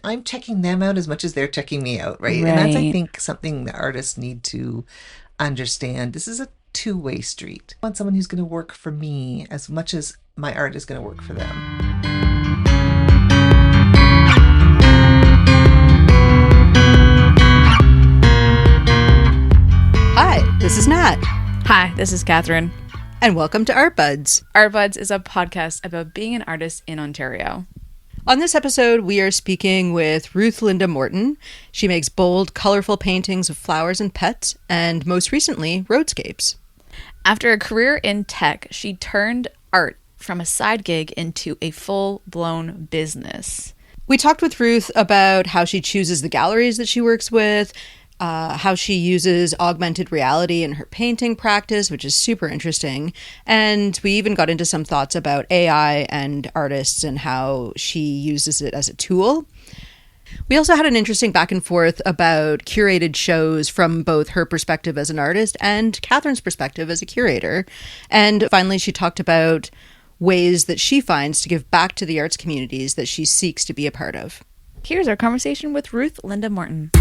I'm checking them out as much as they're checking me out, right? And that's, I Right. think, something that artists need to understand. This is a two-way street. I want someone who's going to work for me as much as my art is going to work for them. Hi, this is Nat, Hi, this is Catherine. and welcome to Art Buds. Art Buds is a podcast about being an artist in Ontario. On this episode, we are speaking with Ruth Linda Morton. She makes bold, colorful paintings of flowers and pets, and most recently, roadscapes. After a career in tech, she turned art from a side gig into a full-blown business. We talked with Ruth about how she chooses the galleries that she works with, how she uses augmented reality in her painting practice, which is super interesting. And we even got into some thoughts about AI and artists and how she uses it as a tool. We also had an interesting back and forth about curated shows from both her perspective as an artist and Catherine's perspective as a curator. And finally, she talked about ways that she finds to give back to the arts communities that she seeks to be a part of. Here's our conversation with Ruth Linda Morton.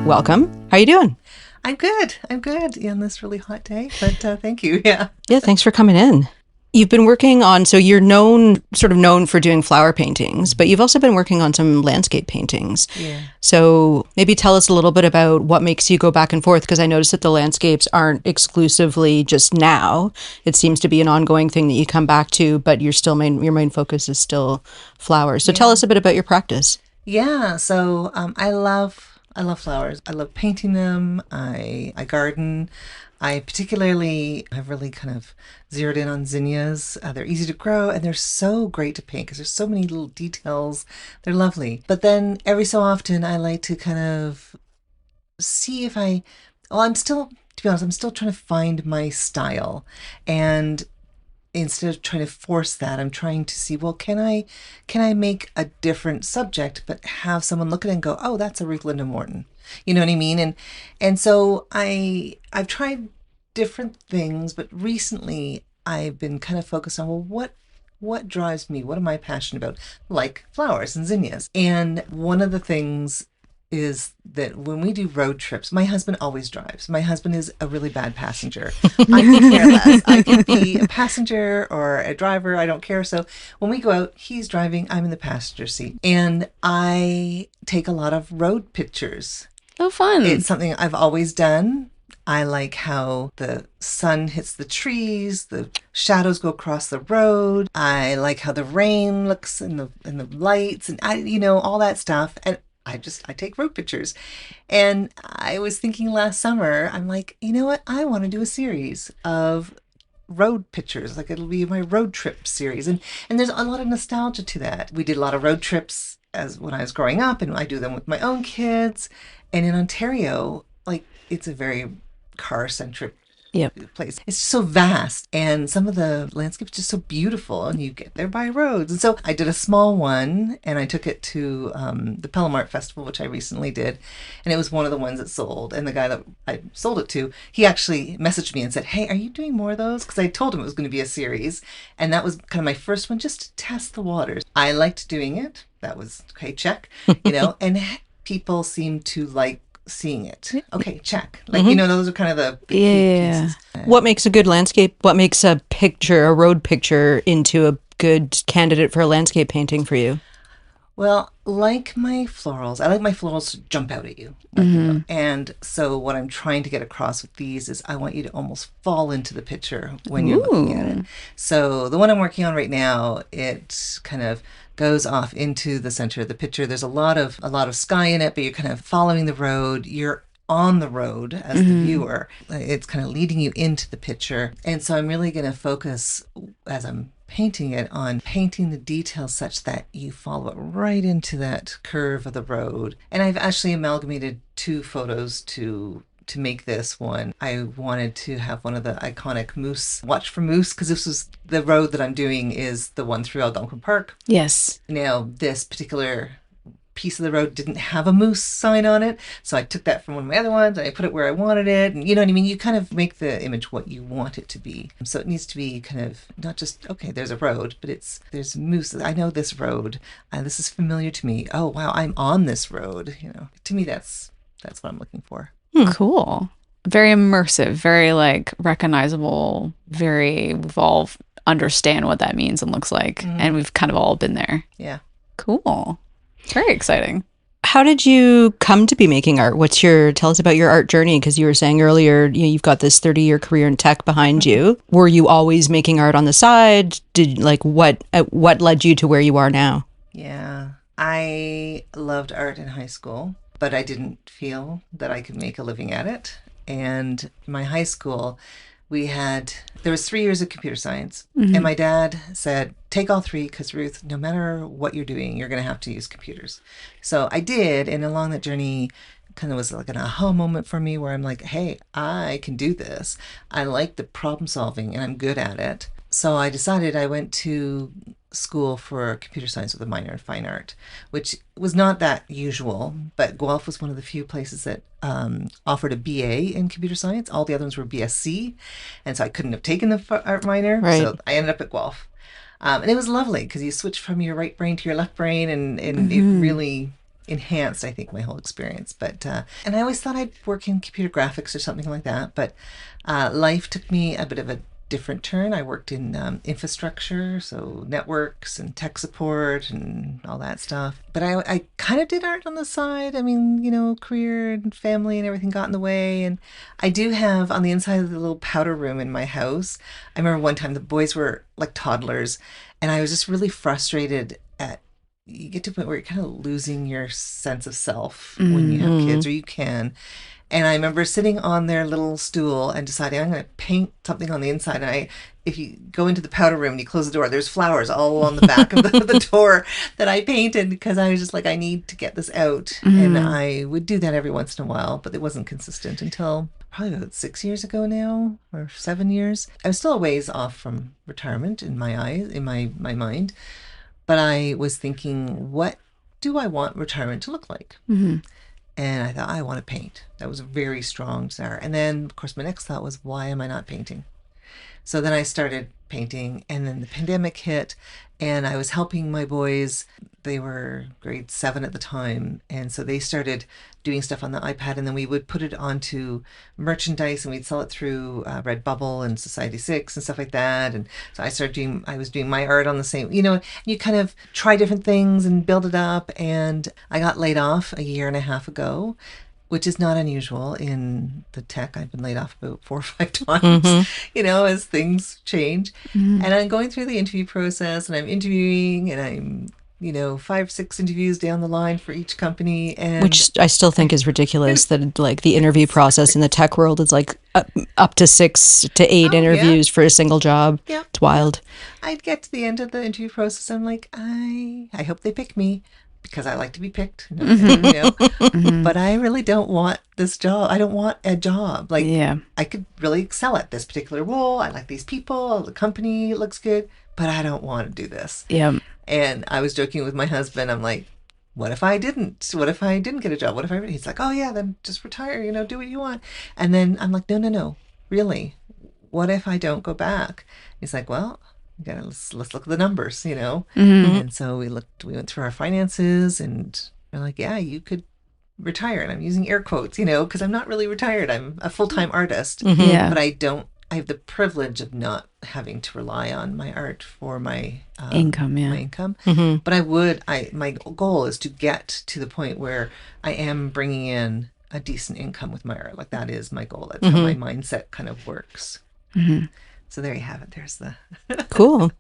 Welcome. How you doing? I'm good. On this really hot day, but thank you. Yeah. Yeah, thanks for coming in. You've been working on, so you're sort of known for doing flower paintings, but you've also been working on some landscape paintings. Yeah. So maybe tell us a little bit about what makes you go back and forth, because I noticed that the landscapes aren't exclusively just now. It seems to be an ongoing thing that you come back to, but your main focus is still flowers. So tell us a bit about your practice. Yeah. So I love flowers. I love painting them. I garden. I particularly have really kind of zeroed in on zinnias. They're easy to grow and they're so great to paint because there's so many little details. They're lovely. But then every so often I like to kind of see if to be honest, I'm still trying to find my style. And instead of trying to force that, I'm trying to see, well, can I make a different subject but have someone look at it and go, oh, that's a Ruth Linda Morton. You know what I mean? And so I've tried different things, but recently I've been kind of focused on, well, what drives me? What am I passionate about? Like flowers and zinnias. And one of the things is that when we do road trips, my husband always drives. My husband is a really bad passenger. I can care less. I can be a passenger or a driver. I don't care. So when we go out, he's driving. I'm in the passenger seat. And I take a lot of road pictures. Oh, fun. It's something I've always done. I like how the sun hits the trees, the shadows go across the road. I like how the rain looks in the lights and all that stuff. And I take road pictures. And I was thinking last summer, I'm like, you know what? I want to do a series of road pictures. Like it'll be my road trip series. And there's a lot of nostalgia to that. We did a lot of road trips as when I was growing up, and I do them with my own kids. And in Ontario, like it's a very car-centric place. It's so vast, and some of the landscapes just so beautiful, and you get there by roads. And so I did a small one, and I took it to the Pelham Art Festival, which I recently did, and it was one of the ones that sold. And the guy that I sold it to, he actually messaged me and said, "Hey, are you doing more of those?" Because I told him it was going to be a series, and that was kind of my first one, just to test the waters. I liked doing it. That was okay, check, and people seem to like seeing it. Okay, check. Like, those are kind of the key pieces. What makes a good landscape? What makes a road picture, into a good candidate for a landscape painting for you? Well, like my florals, I like my florals to jump out at you. And so what I'm trying to get across with these is I want you to almost fall into the picture when you're looking at it. So the one I'm working on right now, it kind of goes off into the center of the picture. There's a lot of sky in it, but you're kind of following the road. You're on the road as the viewer. It's kind of leading you into the picture. And so I'm really going to focus, as I'm painting it, on painting the details such that you follow it right into that curve of the road. And I've actually amalgamated two photos to to make this one, I wanted to have one of the iconic moose, watch for moose, because this was the road that I'm doing is the one through Algonquin Park. Yes. Now, this particular piece of the road didn't have a moose sign on it, so I took that from one of my other ones and I put it where I wanted it, and you know what I mean, you kind of make the image what you want it to be. So it needs to be kind of not just, okay, there's a road, but there's moose, I know this road, this is familiar to me, oh wow, I'm on this road, you know. To me, that's what I'm looking for. Cool. Very immersive, very like recognizable, we've all understand what that means and looks like, and we've kind of all been there. Yeah. Cool. Very exciting. How did you come to be making art? Tell us about your art journey, because you were saying earlier, you've got this 30-year career in tech behind you. Were you always making art on the side? What led you to where you are now? Yeah. I loved art in high school, but I didn't feel that I could make a living at it. And my high school, there was 3 years of computer science, and my dad said, take all 3, because Ruth, no matter what you're doing, you're going to have to use computers. So I did, and along that journey kind of was like an aha moment for me where I'm like, hey, I can do this. I like the problem solving and I'm good at it. So I decided I went to school for computer science with a minor in fine art, which was not that usual, but Guelph was one of the few places that offered a BA in computer science. All the other ones were BSc, and so I couldn't have taken the art minor, right. So I ended up at Guelph. And it was lovely because you switch from your right brain to your left brain, and it really enhanced, I think, my whole experience. But and I always thought I'd work in computer graphics or something like that, but life took me a bit of a different turn. I worked in infrastructure, so networks and tech support and all that stuff. But I kind of did art on the side. I mean, career and family and everything got in the way. And I do have on the inside of the little powder room in my house, I remember one time the boys were like toddlers, and I was just really frustrated you get to a point where you're kind of losing your sense of self when you have kids, or you can. And I remember sitting on their little stool and deciding I'm going to paint something on the inside. And if you go into the powder room and you close the door, there's flowers all on the back of the door that I painted, because I was just like, I need to get this out. And I would do that every once in a while, but it wasn't consistent until probably about 6 years ago now, or 7 years. I was still a ways off from retirement in my eyes, in my mind. But I was thinking, what do I want retirement to look like? And I thought, I want to paint. That was a very strong desire. And then, of course, my next thought was, why am I not painting? So then I started painting, and then the pandemic hit, and I was helping my boys. They were grade 7 at the time, and so they started doing stuff on the iPad, and then we would put it onto merchandise, and we'd sell it through Redbubble and Society6 and stuff like that. And so I was doing my art on the same, you kind of try different things and build it up. And I got laid off a year and a half ago, which is not unusual in the tech. I've been laid off about 4 or 5 times, as things change. And I'm going through the interview process, and I'm interviewing, and I'm 5, 6 interviews down the line for each company, and which I still think is ridiculous that like the interview process in the tech world is like up to 6 to 8 interviews for a single job. Yeah. It's wild. I'd get to the end of the interview process, I'm like, I hope they pick me, because I like to be picked, but I really don't want this job. I don't want a job. I could really excel at this particular role. I like these people, the company looks good, but I don't want to do this. Yeah. And I was joking with my husband. I'm like, what if I didn't? What if I didn't get a job? What if I? He's like, oh yeah, then just retire. Do what you want. And then I'm like, no, really. What if I don't go back? He's like, well, let's look at the numbers, And so we went through our finances, and we're like, yeah, you could retire. And I'm using air quotes, because I'm not really retired. I'm a full-time artist, Yeah. but I have the privilege of not having to rely on my art for my income. Yeah. My income. But my goal is to get to the point where I am bringing in a decent income with my art. Like, that is my goal. That's how my mindset kind of works. So there you have it. There's the cool.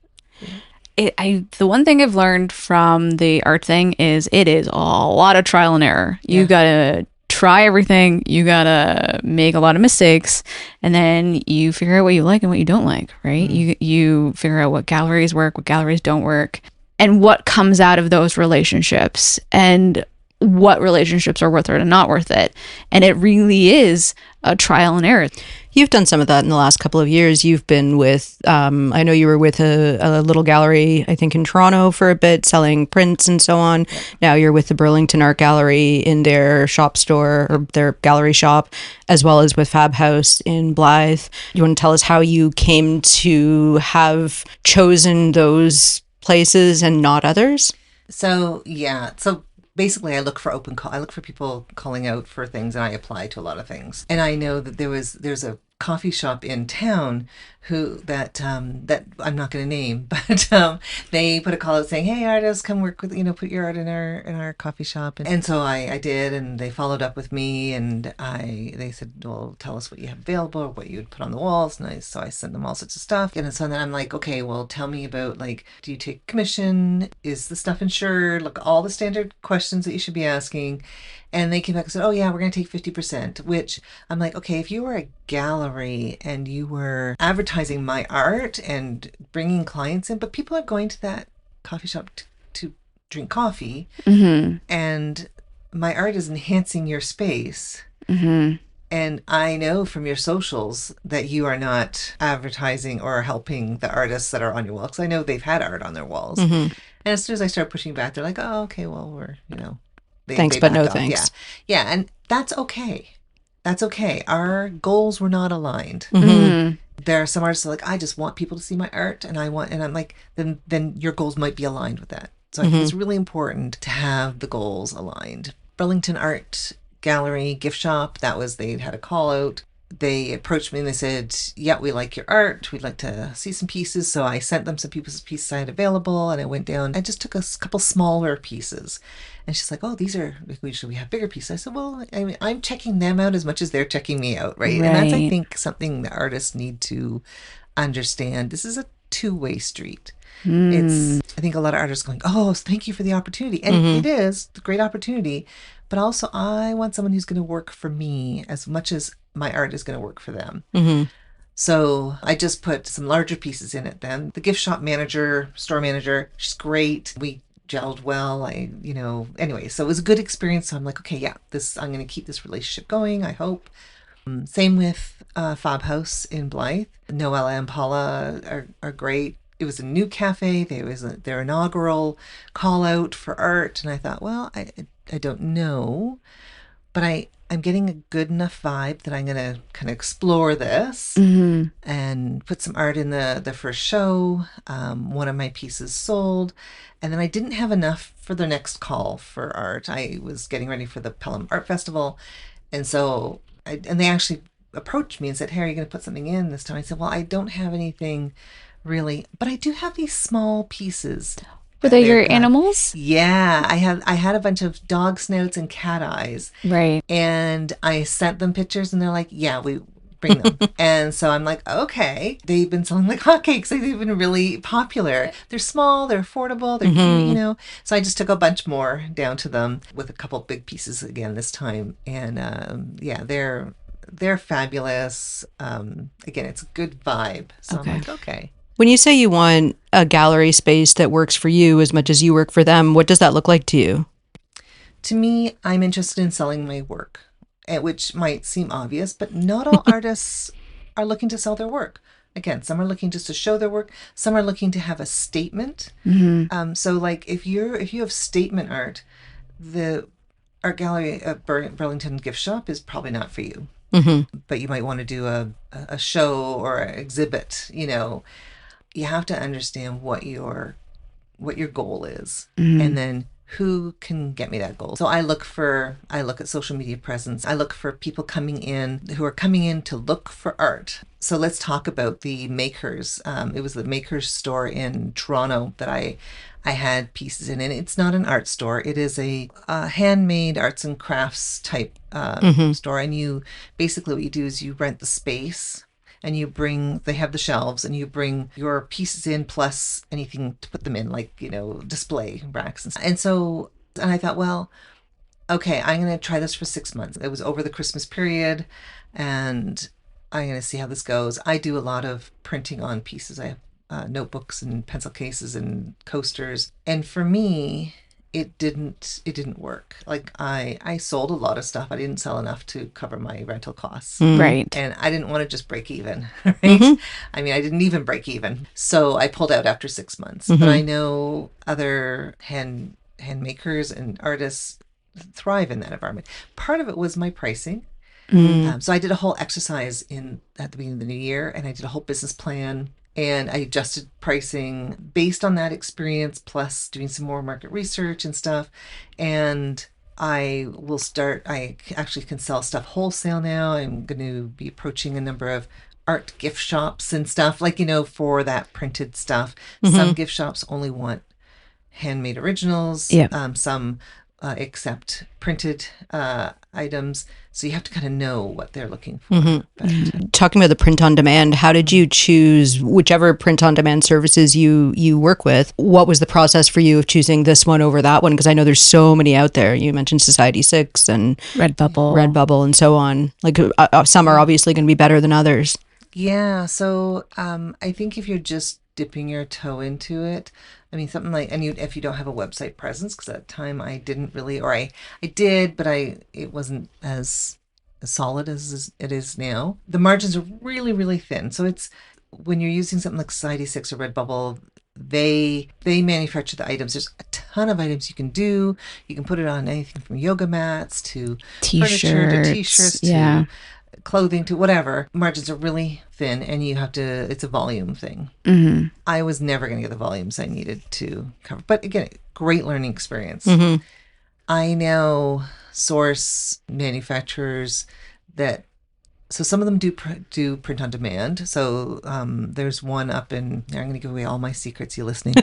The one thing I've learned from the art thing is it is a lot of trial and error. You gotta try everything. You gotta make a lot of mistakes, and then you figure out what you like and what you don't like, right? You figure out what galleries work, what galleries don't work, and what comes out of those relationships. And what relationships are worth it and not worth it. And it really is a trial and error. You've done some of that in the last couple of years. You've been with, I know you were with a little gallery, I think in Toronto for a bit, selling prints and so on. Yeah. Now you're with the Burlington Art Gallery in their shop store or their gallery shop, as well as with Fab House in Blythe. You want to tell us how you came to have chosen those places and not others? So basically, I look for open call. I look for people calling out for things, and I apply to a lot of things. And I know that there's a coffee shop in town that I'm not going to name, but they put a call out saying, "Hey, artists, come work with put your art in our coffee shop." And so I did, and they followed up with me, and they said, "Well, tell us what you have available, or what you would put on the walls." And so I sent them all sorts of stuff, and so then I'm like, "Okay, well, tell me about do you take commission? Is the stuff insured? Like all the standard questions that you should be asking." And they came back and said, "Oh yeah, we're going to take 50%, which I'm like, okay, if you were a gallery and you were advertising my art and bringing clients in, but people are going to that coffee shop to drink coffee, and my art is enhancing your space. And I know from your socials that you are not advertising or helping the artists that are on your wall, because I know they've had art on their walls. And as soon as I start pushing back, they're like, "Oh, okay, well, we're, thanks, but no thanks." Yeah. And that's okay. That's okay. Our goals were not aligned. There are some artists that are like, "I just want people to see my art, and I'm like, then your goals might be aligned with that." So I think it's really important to have the goals aligned. Burlington Art Gallery gift shop, they'd had a call out. They approached me and they said, "Yeah, we like your art. We'd like to see some pieces." So I sent them some pieces I had available, and I went down. I just took a couple smaller pieces. And she's like, "Oh, should we have bigger pieces?" I said, "Well, I mean, I'm checking them out as much as they're checking me out, right?" And that's, I think, something the artists need to understand. This is a two-way street. I think a lot of artists going, "Oh, thank you for the opportunity." And it is a great opportunity. But also, I want someone who's going to work for me as much as my art is going to work for them. So I just put some larger pieces in it then. The gift shop store manager, she's great. We gelled well. Anyway, so it was a good experience. So I'm like, okay, yeah, I'm going to keep this relationship going, I hope. Same with Fab House in Blythe. Noella and Paula are great. It was a new cafe. There was their inaugural call out for art. And I thought, well, I don't know, but I'm getting a good enough vibe that I'm going to kind of explore this and put some art in the first show. One of my pieces sold. And then I didn't have enough for the next call for art. I was getting ready for the Pelham Art Festival. And so, and they actually approached me and said, "Hey, are you going to put something in this time?" I said, "Well, I don't have anything really, but I do have these small pieces." Were they your animals? Yeah, I had a bunch of dog snouts and cat eyes. Right. And I sent them pictures, and they're like, "Yeah, we bring them." And so I'm like, okay. They've been selling like hotcakes. They've been really popular. They're small, they're affordable, they're cute, So I just took a bunch more down to them with a couple big pieces again this time. And they're fabulous. Again, it's a good vibe. So I'm like, okay. When you say you want a gallery space that works for you as much as you work for them, what does that look like to you? To me, I'm interested in selling my work, which might seem obvious, but not all artists are looking to sell their work. Again, some are looking just to show their work. Some are looking to have a statement. So like if you have statement art, the art gallery at Burlington Gift Shop is probably not for you. But you might want to do a show or an exhibit, You have to understand what your goal is, and then who can get me that goal. So I look at social media presence. I look for people who are coming in to look for art. So let's talk about the Makers. It was the Makers store in Toronto that I had pieces in, and it's not an art store. It is a handmade arts and crafts type store. And basically what you do is you rent the space, and they have the shelves, and you bring your pieces in plus anything to put them in, like, display racks and stuff. And I thought, well, okay, I'm going to try this for 6 months. It was over the Christmas period, and I'm going to see how this goes. I do a lot of printing on pieces. I have notebooks and pencil cases and coasters. And for me, it didn't work. Like I sold a lot of stuff. I didn't sell enough to cover my rental costs. Right. And I didn't want to just break even, right? I mean, I didn't even break even. So I pulled out after 6 months. But I know other hand makers and artists thrive in that environment. Part of it was my pricing. So I did a whole exercise at the beginning of the new year, and I did a whole business plan, and I adjusted pricing based on that experience, plus doing some more market research and stuff. And I actually can sell stuff wholesale now. I'm going to be approaching a number of art gift shops and stuff, like, for that printed stuff. Some gift shops only want handmade originals. Some accept printed items. So you have to kind of know what they're looking for. But, talking about the print on demand, how did you choose whichever print on demand services you work with? What was the process for you of choosing this one over that one? Because I know there's so many out there. You mentioned Society 6 and Redbubble and so on. Like some are obviously going to be better than others. Yeah. So I think if you're just dipping your toe into it, I mean, something like, and if you don't have a website presence, because at the time I didn't really, or I did, but it wasn't as solid as it is now. The margins are really, really thin. So it's, when you're using something like Society 6 or Redbubble, they manufacture the items. There's a ton of items you can do. You can put it on anything from yoga mats to furniture to t-shirts to clothing to whatever. Margins are really thin, and it's a volume thing. I was never going to get the volumes I needed to cover. But again, great learning experience. I now source manufacturers so some of them do print on demand. So there's one up I'm going to give away all my secrets, you listening.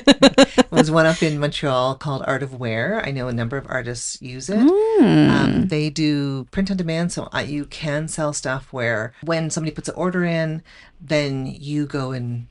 There's one up in Montreal called Art of Wear. I know a number of artists use it. They do print on demand, so you can sell stuff where when somebody puts an order in, then you go and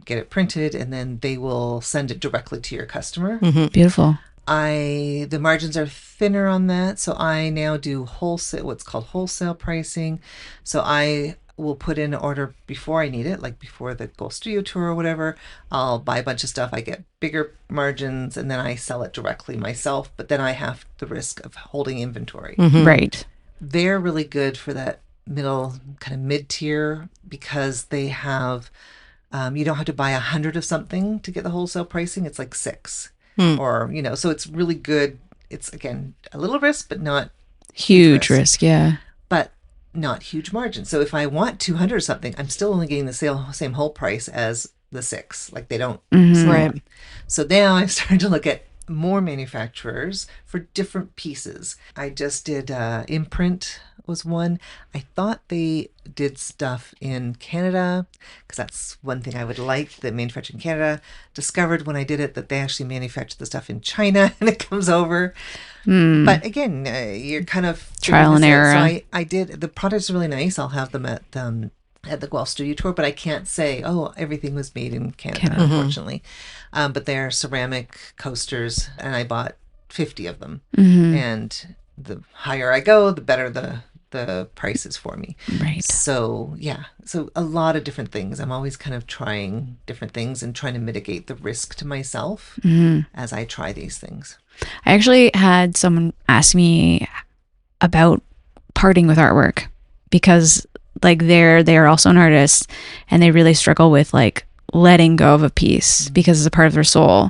get it printed, and then they will send it directly to your customer. Beautiful. The margins are thinner on that, so I now do what's called wholesale pricing. So I will put in an order before I need it, like before the Gold Studio tour or whatever. I'll buy a bunch of stuff, I get bigger margins, and then I sell it directly myself, but then I have the risk of holding inventory. Right. They're really good for that middle, kind of mid-tier, because they have, you don't have to buy 100 of something to get the wholesale pricing. It's like 6. Or, so it's really good. It's, again, a little risk, but not huge risk. Yeah. But not huge margin. So if I want 200 or something, I'm still only getting the same whole price as the 6. Like, they don't. Right. So now I'm starting to look at more manufacturers for different pieces. I just did Imprint was one. I thought they did stuff in Canada, because that's one thing I would like, the manufacturing in Canada. Discovered when I did it that they actually manufacture the stuff in China and it comes over. But again, you're kind of trial and error. So I did. The products are really nice. I'll have them at the Guelph Studio Tour, but I can't say, everything was made in Canada, unfortunately. But they're ceramic coasters, and I bought 50 of them. And the higher I go, the better the prices for me. Right. So a lot of different things. I'm always kind of trying different things and trying to mitigate the risk to myself as I try these things. I actually had someone ask me about parting with artwork, because like they're also an artist, and they really struggle with like letting go of a piece because it's a part of their soul.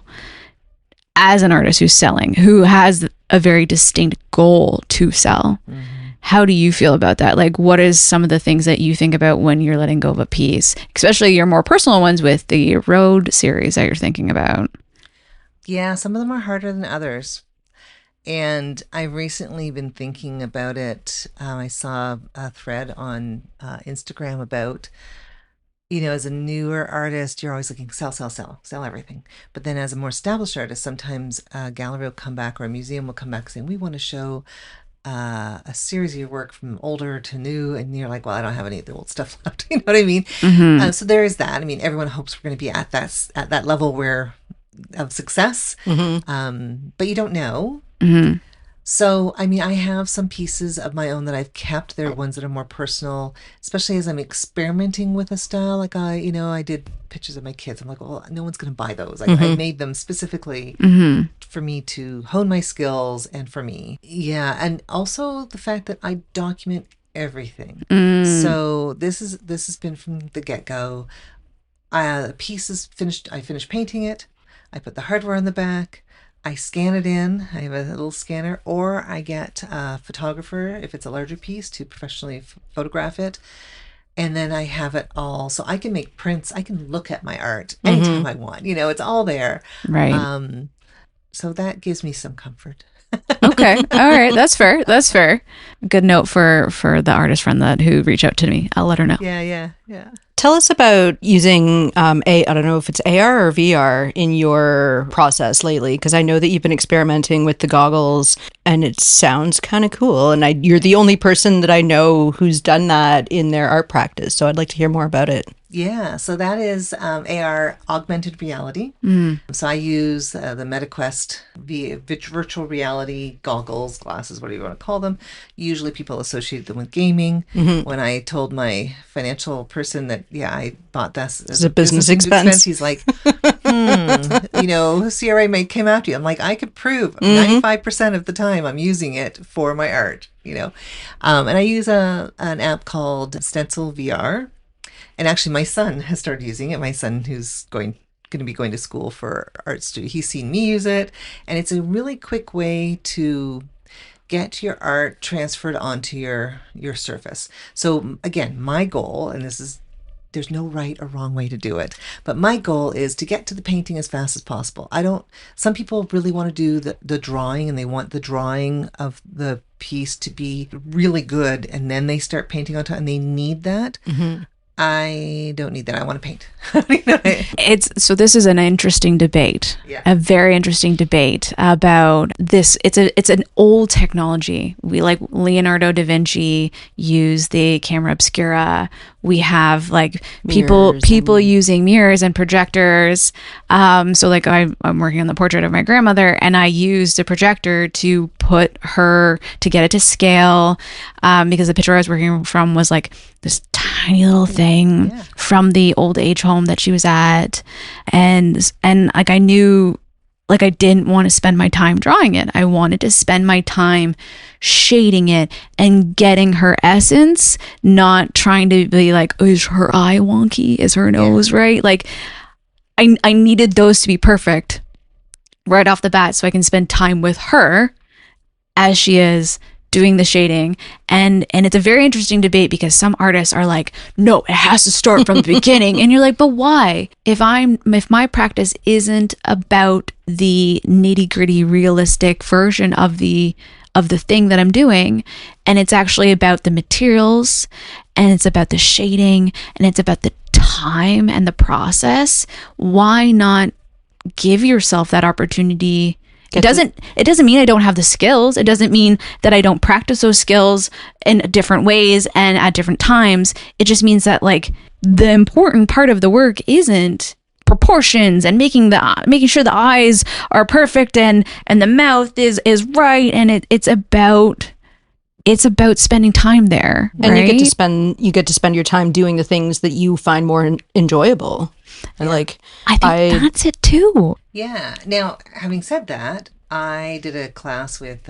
As an artist who has a very distinct goal to sell. How do you feel about that? Like, what is some of the things that you think about when you're letting go of a piece, especially your more personal ones with the Road series that you're thinking about? Yeah, some of them are harder than others. And I've recently been thinking about it. I saw a thread on Instagram about, as a newer artist, you're always looking, sell everything. But then as a more established artist, sometimes a gallery will come back or a museum will come back saying, we want to show a series of your work from older to new, and you're like, well, I don't have any of the old stuff left. You know what I mean? So there is that. I mean, everyone hopes we're going to be at that level of success, but you don't know. So, I mean, I have some pieces of my own that I've kept. There are ones that are more personal, especially as I'm experimenting with a style. Like I did pictures of my kids. I'm like, well, no one's going to buy those. I made them specifically for me to hone my skills and for me. Yeah, and also the fact that I document everything. So this has been from the get-go. A piece is finished. I finished painting it. I put the hardware on the back. I scan it in. I have a little scanner, or I get a photographer if it's a larger piece to professionally photograph it. And then I have it all, so I can make prints. I can look at my art anytime I want. It's all there. Right. So that gives me some comfort. Okay. All right. That's fair. That's fair. Good note for the artist friend who reached out to me. I'll let her know. Yeah. Tell us about using I don't know if it's AR or VR in your process lately, because I know that you've been experimenting with the goggles and it sounds kind of cool. And you're the only person that I know who's done that in their art practice. So I'd like to hear more about it. Yeah, so that is AR, augmented reality. So I use the MetaQuest virtual reality goggles, glasses, whatever you want to call them. Usually people associate them with gaming. When I told my financial person that, I bought this as a business expense, he's like, CRA may come after you. I'm like, I could prove 95% of the time I'm using it for my art, And I use an app called Stencil VR. And actually, my son has started using it. My son, who's going to be going to school for art studio, he's seen me use it. And it's a really quick way to get your art transferred onto your surface. So again, my goal, and there's no right or wrong way to do it, but my goal is to get to the painting as fast as possible. Some people really want to do the drawing, and they want the drawing of the piece to be really good, and then they start painting on top, and they need that. I don't need that. I want to paint. So this is an interesting debate, a very interesting debate about this. It's an old technology. We like Leonardo da Vinci used the camera obscura. We have like people using mirrors and projectors. So like I'm working on the portrait of my grandmother, and I used a projector to get it to scale, because the picture I was working from was like this tiny little thing from the old age home that she was at, and like I knew, like I didn't want to spend my time drawing it. I wanted to spend my time shading it and getting her essence, not trying to be like, oh, is her eye wonky? Is her nose right? Like I needed those to be perfect right off the bat so I can spend time with her as she is doing the shading. And it's a very interesting debate, because some artists are like, no, it has to start from the beginning. And you're like, but why? If my practice isn't about the nitty-gritty realistic version of the thing that I'm doing, and it's actually about the materials, and it's about the shading, and it's about the time and the process, why not give yourself that opportunity? It doesn't mean I don't have the skills. It doesn't mean that I don't practice those skills in different ways and at different times. It just means that like the important part of the work isn't proportions and making sure the eyes are perfect and the mouth is right, and it's about spending time there, and right? you get to spend your time doing the things that you find more enjoyable. And like I think that's it too. Yeah. Now, having said that, I did a class with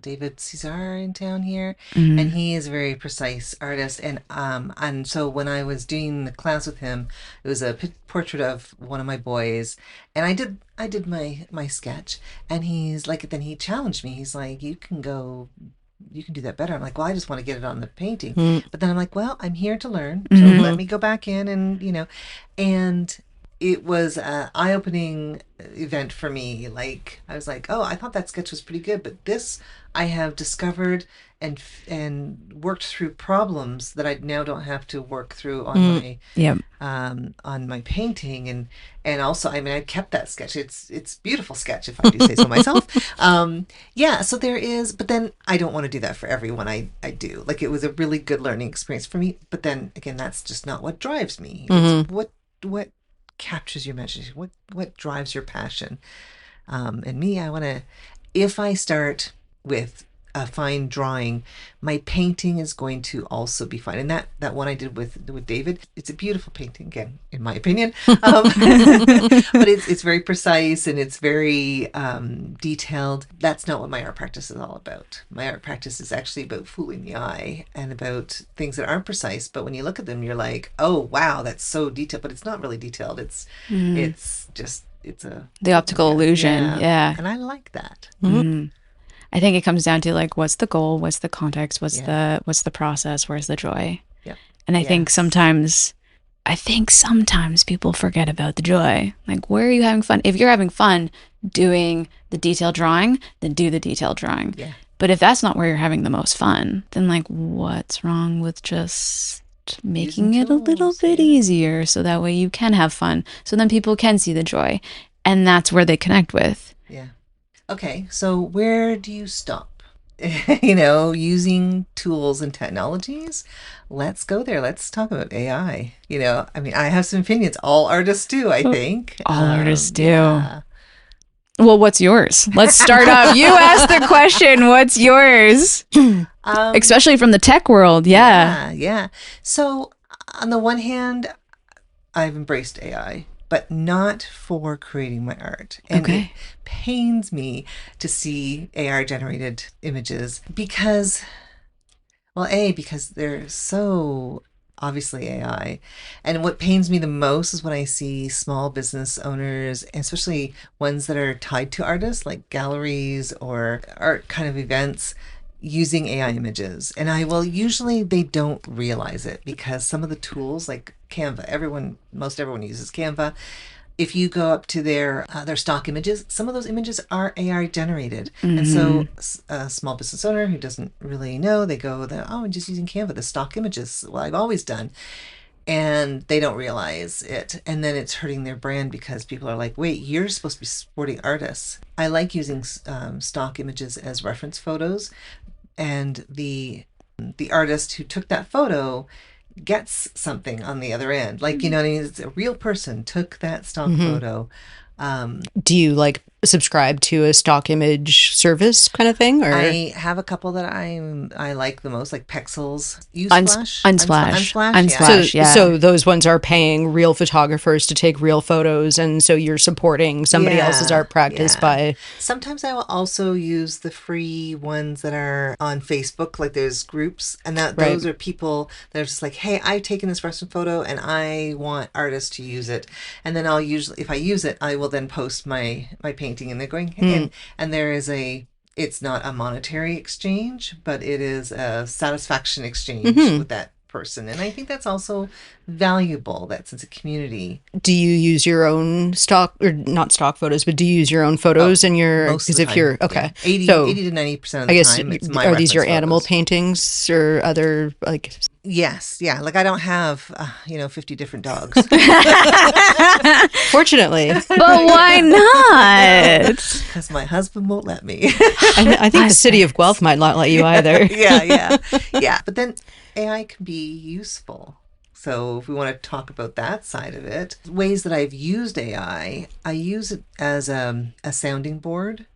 David Cesar in town here, and he is a very precise artist. And so when I was doing the class with him, it was a portrait of one of my boys, and I did my sketch, and he's like, then he challenged me. He's like, you can do that better. I'm like, well, I just want to get it on the painting. But then I'm like, well, I'm here to learn. So let me go back in and it was an eye-opening event for me. Like, I was like, oh, I thought that sketch was pretty good, but this I have discovered and worked through problems that I now don't have to work through on my painting, and also, I mean, I kept that sketch. It's beautiful sketch, if I do say so myself. So there is, but then I don't want to do that for everyone I do. Like, it was a really good learning experience for me, but then again, that's just not what drives me. It's what captures your imagination, what drives your passion. And me, I want to, if I start with a fine drawing, my painting is going to also be fine. And that one I did with David, it's a beautiful painting, again, in my opinion. But it's very precise and it's very detailed. That's not what my art practice is all about. My art practice is actually about fooling the eye and about things that aren't precise. But when you look at them, you're like, oh, wow, that's so detailed. But it's not really detailed. It's just, it's the optical illusion. Yeah. And I like that. I think it comes down to like, what's the goal? What's the context? What's the process? Where's the joy? Yeah. And I think sometimes people forget about the joy. Like, where are you having fun? If you're having fun doing the detailed drawing, then do the detailed drawing. Yeah. But if that's not where you're having the most fun, then like, what's wrong with just making it a little bit easier so that way you can have fun, so then people can see the joy, and that's where they connect with. Yeah. Okay, so where do you stop? Using tools and technologies. Let's go there. Let's talk about AI. I mean, I have some opinions. All artists do, I think. All artists do. Yeah. Well, what's yours? Let's start off. You asked the question, what's yours? Especially from the tech world. Yeah. So on the one hand, I've embraced AI, but not for creating my art. And it pains me to see AR generated images because they're so obviously AI. And what pains me the most is when I see small business owners, especially ones that are tied to artists, like galleries or art kind of events, using AI images. And usually they don't realize it because some of the tools like Canva, most everyone uses Canva. If you go up to their stock images, some of those images are AI generated. And so a small business owner who doesn't really know, they go, I'm just using Canva, the stock images, well, I've always done. And they don't realize it. And then it's hurting their brand because people are like, wait, you're supposed to be supporting artists. I like using stock images as reference photos. And the artist who took that photo gets something on the other end. Like, what I mean? It's a real person took that stock photo. Do you like subscribe to a stock image service kind of thing? Or I have a couple that I like the most, like Pexels, Unsplash. Unsplash. So those ones are paying real photographers to take real photos, and so you're supporting somebody else's art practice by. Sometimes I will also use the free ones that are on Facebook, like there's groups, and those are people that are just like, hey, I've taken this reference photo and I want artists to use it, and then I'll usually, if I use it, I will then post my painting, and they're going, and there is it's not a monetary exchange, but it is a satisfaction exchange with that person. And I think that's also valuable, that sense of community. Do you use your own stock, or not stock photos, but do you use your own photos in your, because if you're, 80 to 90% of the time, it's my are these your reference animal photos. paintings or other, like... Yes, yeah. Like I don't have, 50 different dogs. Fortunately. But why not? Because my husband won't let me. I think the city of Guelph might not let you either. Yeah. But then AI can be useful. So if we want to talk about that side of it, ways that I've used AI, I use it as a sounding board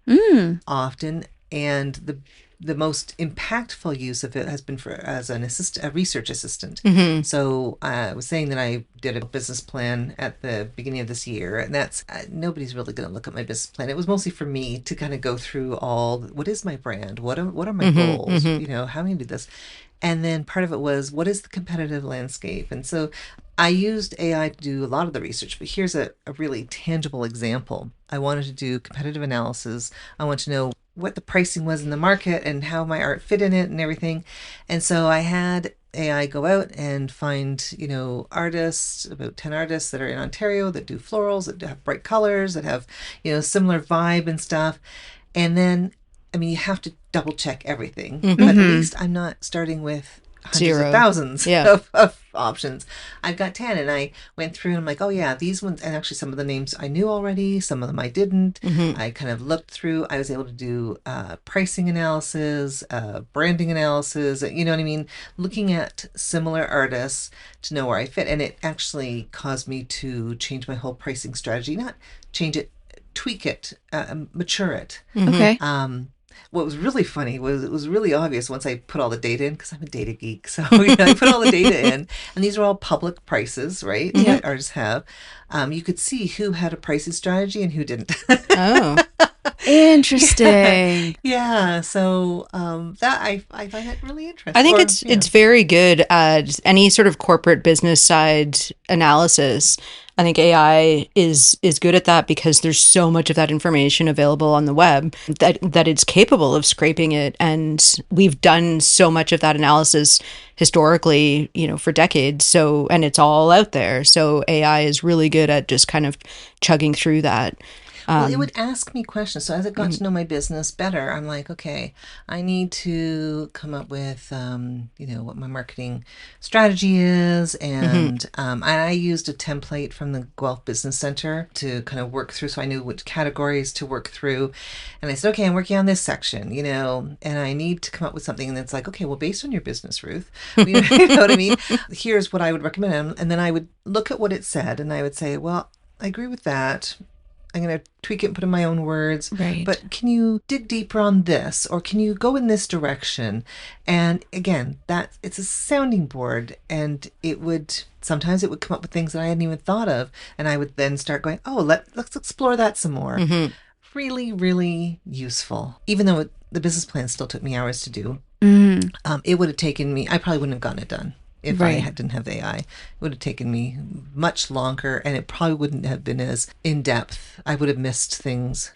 often. And the most impactful use of it has been as a research assistant. So I was saying that I did a business plan at the beginning of this year, and that's nobody's really going to look at my business plan. It was mostly for me to kind of go through what is my brand, what are my goals, how am I going to do this, and then part of it was what is the competitive landscape, and so I used AI to do a lot of the research, but here's a really tangible example. I wanted to do competitive analysis. I want to know what the pricing was in the market and how my art fit in it and everything. And so I had AI go out and find, artists, about 10 artists that are in Ontario that do florals, that have bright colors, that have, similar vibe and stuff. And then, you have to double check everything, but at least I'm not starting with hundreds of thousands of options. I've got 10, and I went through and I'm like, oh yeah, these ones, and actually some of the names I knew already, some of them I didn't. I kind of looked through. I was able to do pricing analysis, branding analysis, looking at similar artists to know where I fit. And it actually caused me to change my whole pricing strategy, not change it, tweak it, mature it. Okay. what was really funny was it was really obvious once I put all the data in, because I'm a data geek. So I put all the data in, and these are all public prices, right? That artists have. You could see who had a pricing strategy and who didn't. Oh. Interesting. Yeah. So that I find that really interesting. I think it's very good at any sort of corporate business side analysis. I think AI is good at that because there's so much of that information available on the web that it's capable of scraping it. And we've done so much of that analysis historically, for decades. So, and it's all out there. So AI is really good at just kind of chugging through that. Well, it would ask me questions. So as I got to know my business better, I'm like, okay, I need to come up with, what my marketing strategy is. And I used a template from the Guelph Business Center to kind of work through. So I knew which categories to work through. And I said, okay, I'm working on this section, and I need to come up with something that's like, okay, well, based on your business, Ruth, you know what I mean? Here's what I would recommend. And then I would look at what it said and I would say, well, I agree with that. I'm going to tweak it and put in my own words. Right. But can you dig deeper on this? Or can you go in this direction? And again, it's a sounding board. And sometimes it would come up with things that I hadn't even thought of. And I would then start going, oh, let's explore that some more. Really, really useful. Even though the business plan still took me hours to do. It would have taken me, I probably wouldn't have gotten it done. If I didn't have AI, it would have taken me much longer, and it probably wouldn't have been as in-depth. I would have missed things.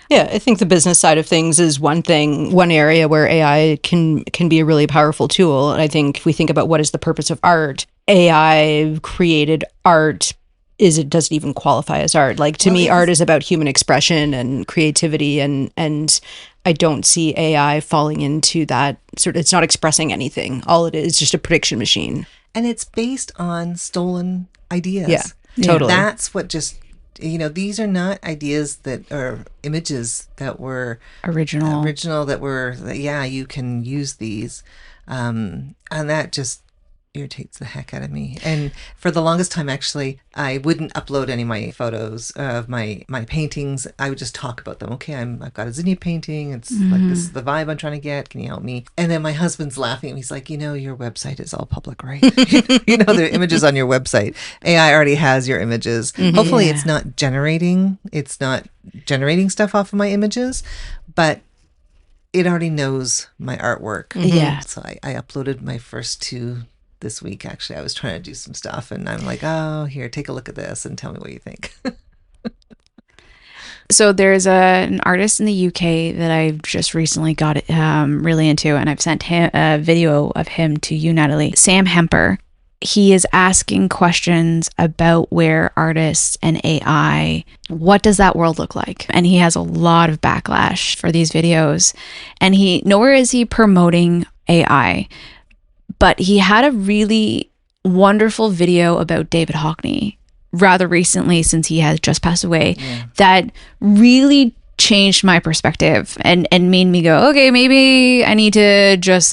Yeah, I think the business side of things is one area where AI can be a really powerful tool. And I think if we think about what is the purpose of art, AI created art it doesn't even qualify as art. Like to me, art is about human expression and creativity, and I don't see AI falling into that sort of, it's not expressing anything. All it is just a prediction machine. And it's based on stolen ideas. Yeah, totally. That's what these are not ideas that are images that were original that were, you can use these. And that just irritates the heck out of me. And for the longest time, actually, I wouldn't upload any of my photos of my paintings. I would just talk about them. Okay, I've got a zinnia painting. It's like, this is the vibe I'm trying to get. Can you help me? And then my husband's laughing at me. He's like, your website is all public, right? There are images on your website. AI already has your images. Hopefully it's not generating stuff off of my images, but it already knows my artwork. Yeah. So I uploaded my first two this week. Actually, I was trying to do some stuff and I'm like, oh, here, take a look at this and tell me what you think. So there's an artist in the UK that I've just recently got really into, and I've sent him a video of him to you, Natalie. Sam Hemper. He is asking questions about where artists and AI, what does that world look like? And he has a lot of backlash for these videos. And nowhere is he promoting AI, but he had a really wonderful video about David Hockney rather recently, since he has just passed away, that really changed my perspective and made me go, okay, maybe I need to just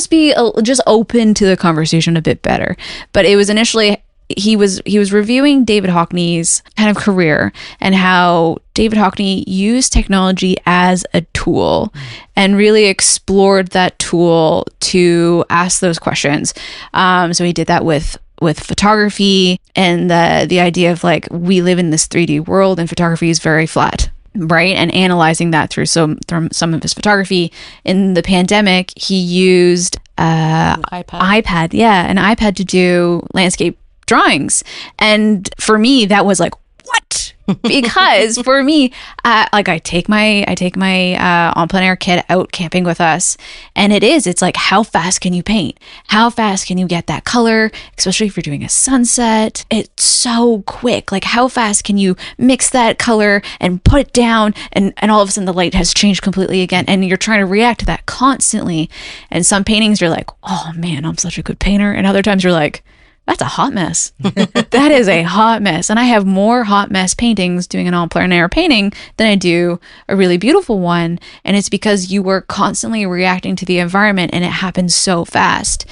be open to the conversation a bit better. But it was initially, he was reviewing David Hockney's kind of career and how David Hockney used technology as a tool and really explored that tool to ask those questions. So he did that with photography and the idea of we live in this 3D world and photography is very flat. Right. And analyzing that through some of his photography. In the pandemic, he used an iPad to do landscape drawings. And for me, that was like, what? Because for me, I take my on plein air kid out camping with us, and it's like, how fast can you paint? How fast can you get that color? Especially if you're doing a sunset, it's so quick. Like, how fast can you mix that color and put it down, and all of a sudden the light has changed completely again, and you're trying to react to that constantly. And some paintings you're like, oh man, I'm such a good painter, and other times you're like, that's a hot mess. That is a hot mess. And I have more hot mess paintings doing an en plein air painting than I do a really beautiful one. And it's because you were constantly reacting to the environment and it happens so fast.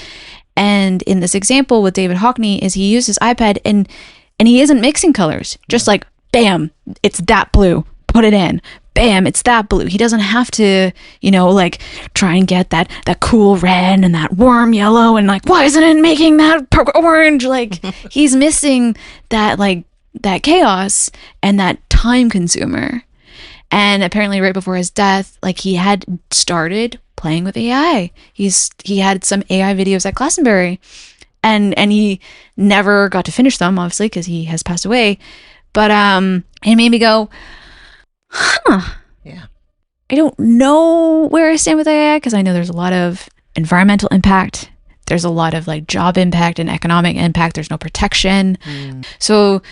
And in this example with David Hockney is he used his iPad and he isn't mixing colors. Just like, bam, it's that blue. Put it in. bam, it's that blue. He doesn't have to, like try and get that cool red and that warm yellow and like, why isn't it making that orange? Like he's missing that, like that chaos and that time consumer. And apparently right before his death, like he had started playing with AI. He had some AI videos at Glastonbury and he never got to finish them, obviously, because he has passed away. But it made me go, Yeah. I don't know where I stand with AI, because I know there's a lot of environmental impact. There's a lot of like job impact and economic impact. There's no protection. So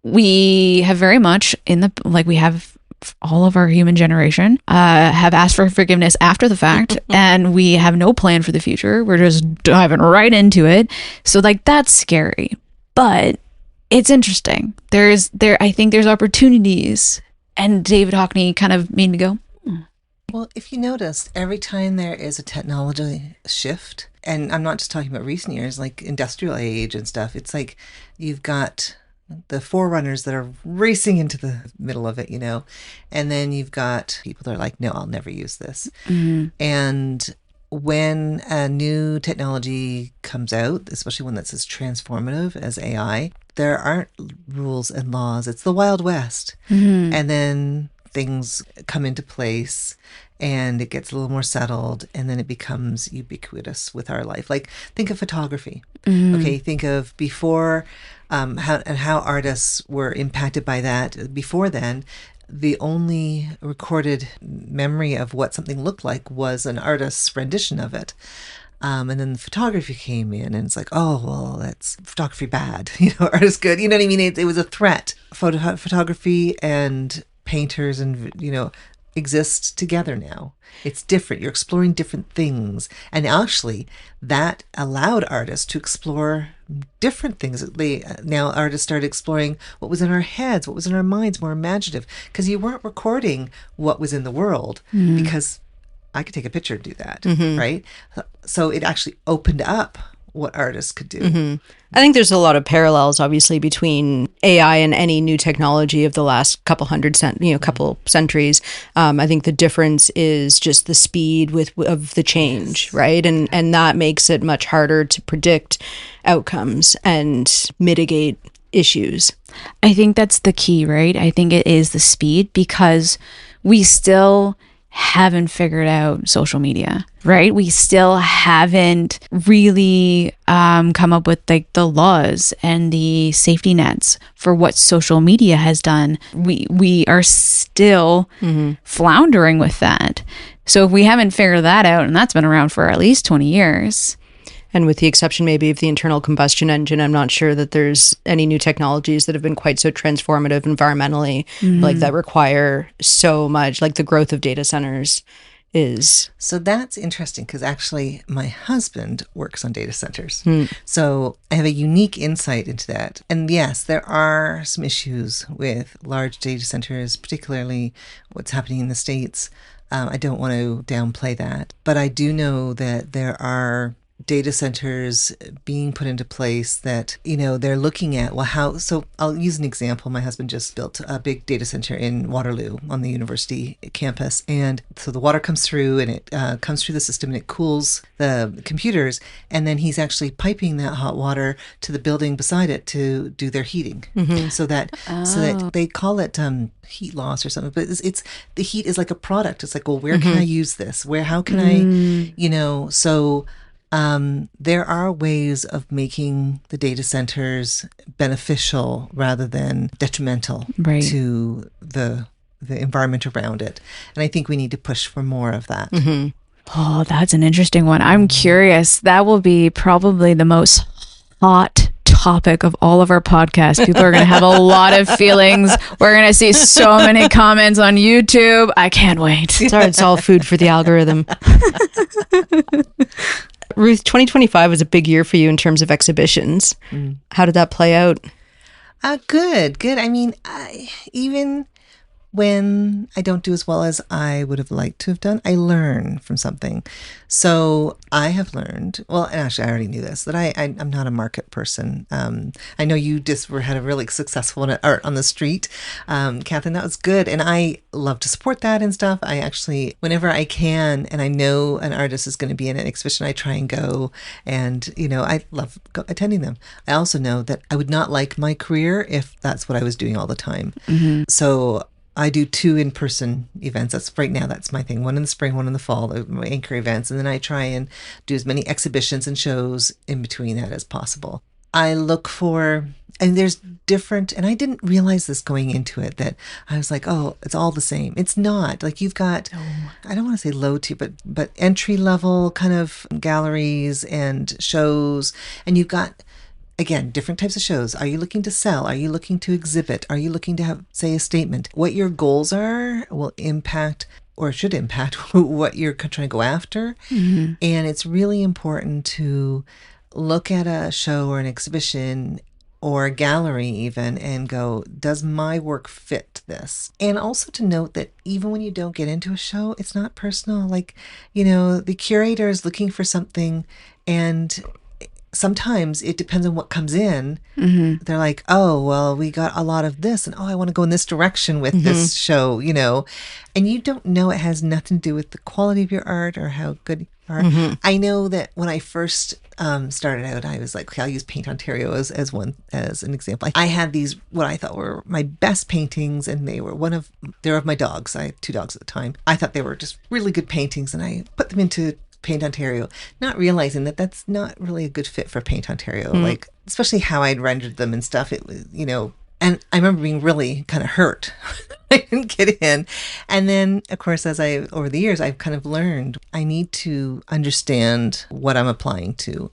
we have very much we have all of our human generation have asked for forgiveness after the fact, and we have no plan for the future. We're just diving right into it. So like that's scary, but it's interesting. I think there's opportunities, and David Hockney kind of made me go, Well, if you noticed, every time there is a technology shift, and I'm not just talking about recent years, like industrial age and stuff, it's like you've got the forerunners that are racing into the middle of it, and then you've got people that are like, no, I'll never use this. And when a new technology comes out, especially one that's as transformative as AI, there aren't rules and laws. It's the Wild West. And then things come into place and it gets a little more settled, and then it becomes ubiquitous with our life. Like think of photography. Okay, think of before how artists were impacted by that. Before then, the only recorded memory of what something looked like was an artist's rendition of it. And then the photography came in, and it's like, oh, well, that's photography bad. Artist good. You know what I mean? It was a threat. Photography and painters and, exist together now. It's different. You're exploring different things. And actually, that allowed artists to explore different things. Now artists started exploring what was in our heads, what was in our minds, more imaginative. Because you weren't recording what was in the world, because I could take a picture and do that, right? So it actually opened up what artists could do. I think there's a lot of parallels, obviously, between AI and any new technology of the last couple centuries. I think the difference is just the speed of the change, right? And that makes it much harder to predict outcomes and mitigate issues. I think that's the key, right? I think it is the speed, because we still haven't figured out social media, right? We still haven't really come up with like the laws and the safety nets for what social media has done. We are still floundering with that. So if we haven't figured that out, and that's been around for at least 20 years. And with the exception maybe of the internal combustion engine, I'm not sure that there's any new technologies that have been quite so transformative environmentally, like that require so much, like the growth of data centers is. So that's interesting, because actually my husband works on data centers. So I have a unique insight into that. And yes, there are some issues with large data centers, particularly what's happening in the States. I don't want to downplay that, but I do know that there are data centers being put into place that, they're looking at, so I'll use an example. My husband just built a big data center in Waterloo on the university campus. And so the water comes through, and it comes through the system, and it cools the computers. And then he's actually piping that hot water to the building beside it to do their heating. So that they call it heat loss or something, but it's the heat is like a product. It's like, well, where can I use this? How can I, so there are ways of making the data centers beneficial rather than detrimental to the environment around it. And I think we need to push for more of that. Oh, that's an interesting one. I'm curious. That will be probably the most hot topic of all of our podcasts. People are going to have a lot of feelings. We're going to see so many comments on YouTube. I can't wait. Sorry, it's all food for the algorithm. Ruth, 2025 was a big year for you in terms of exhibitions. How did that play out? Good. I mean, even when I don't do as well as I would have liked to have done, I learn from something. So I have learned, well, and actually I already knew this, that I'm not a market person. I know you just had a really successful art on the street, Catherine, that was good. And I love to support that and stuff. I actually, whenever I can, and I know an artist is going to be in an exhibition, I try and go, and, I love attending them. I also know that I would not like my career if that's what I was doing all the time. Mm-hmm. So I do 2 in-person events. That's my thing. One in the spring, one in the fall, my anchor events. And then I try and do as many exhibitions and shows in between that as possible. I look for, and there's different, and I didn't realize this going into it, that I was like, oh, it's all the same. It's not. Like, you've got, I don't want to say low tier, but entry level kind of galleries and shows, and you've got, again, different types of shows. Are you looking to sell? Are you looking to exhibit? Are you looking to have, say, a statement? What your goals are will impact, or should impact, what you're trying to go after. Mm-hmm. And it's really important to look at a show or an exhibition or a gallery even and go, does my work fit this? And also to note that even when you don't get into a show, it's not personal. Like, the curator is looking for something, and sometimes it depends on what comes in. Mm-hmm. They're like, oh, well, we got a lot of this, and I want to go in this direction with this show, and you don't know. It has nothing to do with the quality of your art or how good you are. Mm-hmm. I know that when I first started out, I was like, okay, I'll use Paint Ontario as an example. I had these, what I thought were my best paintings, and they were of my dogs. I had 2 dogs at the time. I thought they were just really good paintings, and I put them into Paint Ontario, not realizing that that's not really a good fit for Paint Ontario, like, especially how I'd rendered them and stuff. It was, and I remember being really kind of hurt. I didn't get in. And then, of course, over the years, I've kind of learned I need to understand what I'm applying to.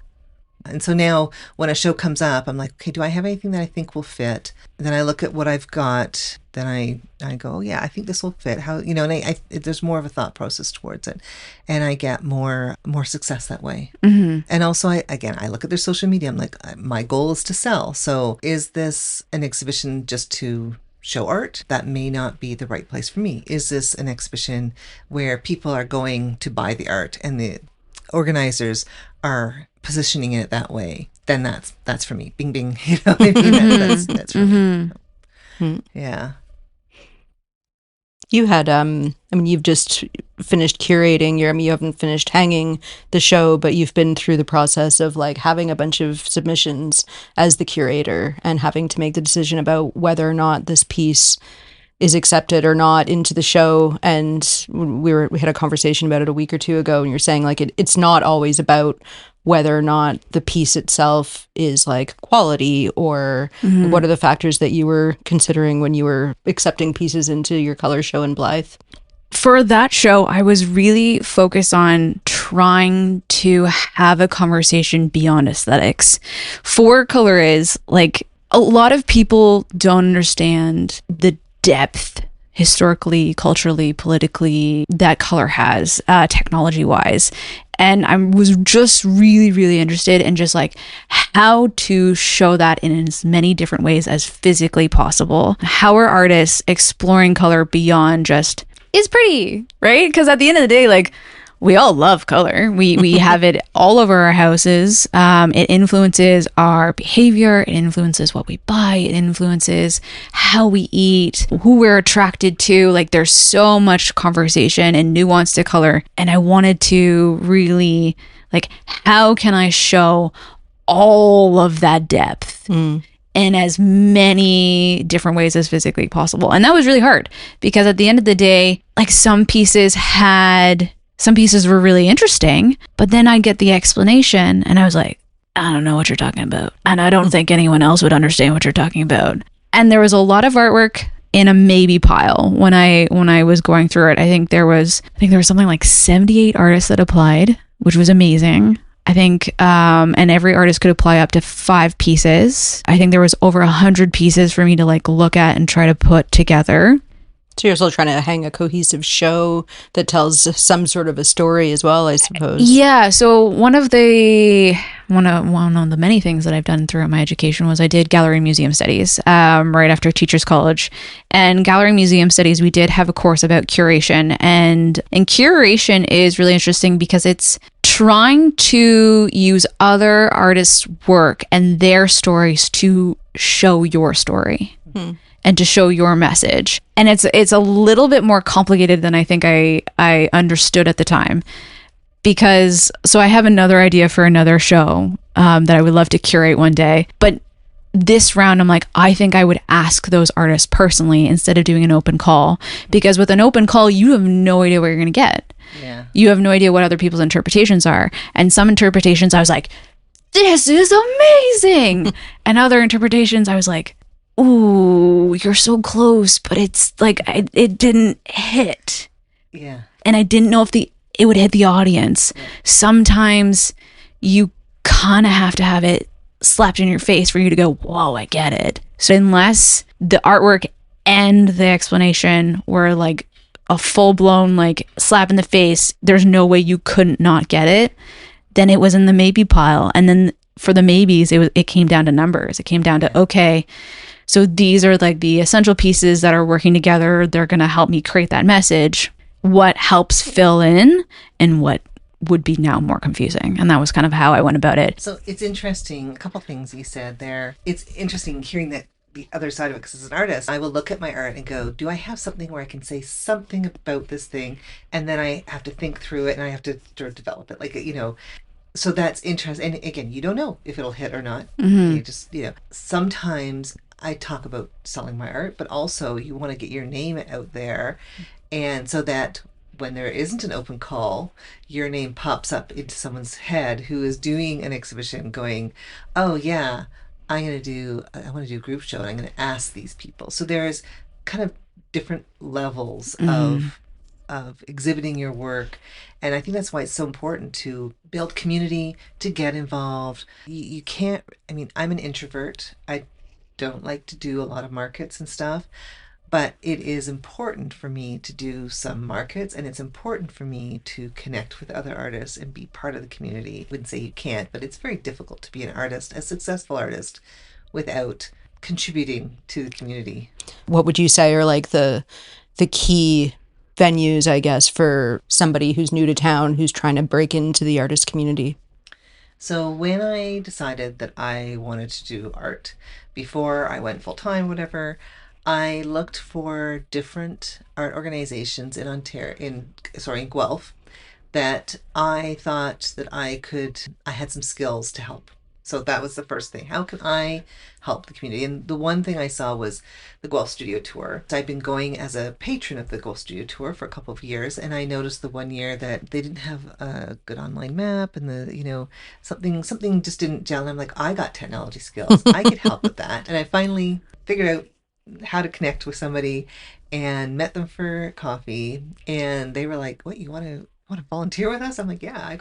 And so now when a show comes up, I'm like, okay, do I have anything that I think will fit? And then I look at what I've got. Then I go, oh, yeah, I think this will fit. How, and there's more of a thought process towards it. And I get more success that way. Mm-hmm. And also, I look at their social media. I'm like, my goal is to sell. So is this an exhibition just to show art? That may not be the right place for me. Is this an exhibition where people are going to buy the art and the organizers are positioning it that way? Then that's for me. Bing, bing. What I mean? That's for me. Mm-hmm. Yeah. You had, you've just finished curating. You haven't finished hanging the show, but you've been through the process of like having a bunch of submissions as the curator and having to make the decision about whether or not this piece is accepted or not into the show. And we had a conversation about it a week or 2 ago, and you're saying like it's not always about whether or not the piece itself is like quality, or what are the factors that you were considering when you were accepting pieces into your color show in Blythe? For that show, I was really focused on trying to have a conversation beyond aesthetics. For Color is, like, a lot of people don't understand the depth historically, culturally, politically that color has, technology-wise. And I was just really, really interested in just like how to show that in as many different ways as physically possible. How are artists exploring color beyond just, it's pretty, right? Because at the end of the day, like, we all love color. We have it all over our houses. It influences our behavior. It influences what we buy. It influences how we eat, who we're attracted to. Like, there's so much conversation and nuance to color. And I wanted to really, like, how can I show all of that depth in as many different ways as physically possible? And that was really hard because at the end of the day, like, some pieces were really interesting, but then I'd get the explanation and I was like, I don't know what you're talking about. And I don't think anyone else would understand what you're talking about. And there was a lot of artwork in a maybe pile when I was going through it. I think there was something like 78 artists that applied, which was amazing. I think, and every artist could apply up to 5 pieces. I think there was over 100 pieces for me to like look at and try to put together. So you're still trying to hang a cohesive show that tells some sort of a story as well, I suppose. Yeah, so one of the many things that I've done throughout my education was I did gallery and museum studies right after teachers college. And gallery and museum studies, we did have a course about curation, and curation is really interesting because it's trying to use other artists' work and their stories to show your story. And to show your message. And it's a little bit more complicated than I think I understood at the time. Because, so I have another idea for another show that I would love to curate one day. But this round, I'm like, I think I would ask those artists personally instead of doing an open call. Because with an open call, you have no idea what you're going to get. Yeah. You have no idea what other people's interpretations are. And some interpretations, I was like, this is amazing. And other interpretations, I was like, ooh, you're so close, but it's like it didn't hit. Yeah. And I didn't know if it would hit the audience. Yeah. Sometimes you kind of have to have it slapped in your face for you to go, whoa, I get it. So unless the artwork and the explanation were like a full-blown like slap in the face, there's no way you couldn't not get it, then it was in the maybe pile. And then for the maybes, it came down to numbers. It came down to, okay, so these are like the essential pieces that are working together. They're going to help me create that message. What helps fill in and what would be now more confusing. And that was kind of how I went about it. So it's interesting. A couple things you said there. It's interesting hearing that the other side of it, because as an artist, I will look at my art and go, do I have something where I can say something about this thing? And then I have to think through it and I have to sort of develop it. Like, so that's interesting. And again, you don't know if it'll hit or not. You just, sometimes I talk about selling my art, but also you want to get your name out there. And so that when there isn't an open call, your name pops up into someone's head who is doing an exhibition going, oh yeah, I want to do a group show and I'm going to ask these people. So there's kind of different levels of exhibiting your work. And I think that's why it's so important to build community, to get involved. You can't, I'm an introvert. I don't like to do a lot of markets and stuff, but it is important for me to do some markets, and it's important for me to connect with other artists and be part of the community. I wouldn't say you can't, but it's very difficult to be an artist, a successful artist, without contributing to the community. What would you say are like the key venues, I guess, for somebody who's new to town, who's trying to break into the artist community? So when I decided that I wanted to do art, before I went full-time, whatever, I looked for different art organizations in Guelph, that I thought that I had some skills to help. So that was the first thing. How can I help the community? And the one thing I saw was the Guelph Studio Tour. So I've been going as a patron of the Guelph Studio Tour for a couple of years, and I noticed the one year that they didn't have a good online map, and something just didn't gel. And I'm like, I got technology skills. I could help with that. And I finally figured out how to connect with somebody and met them for coffee, and they were like, what, you want to volunteer with us? I'm like, yeah,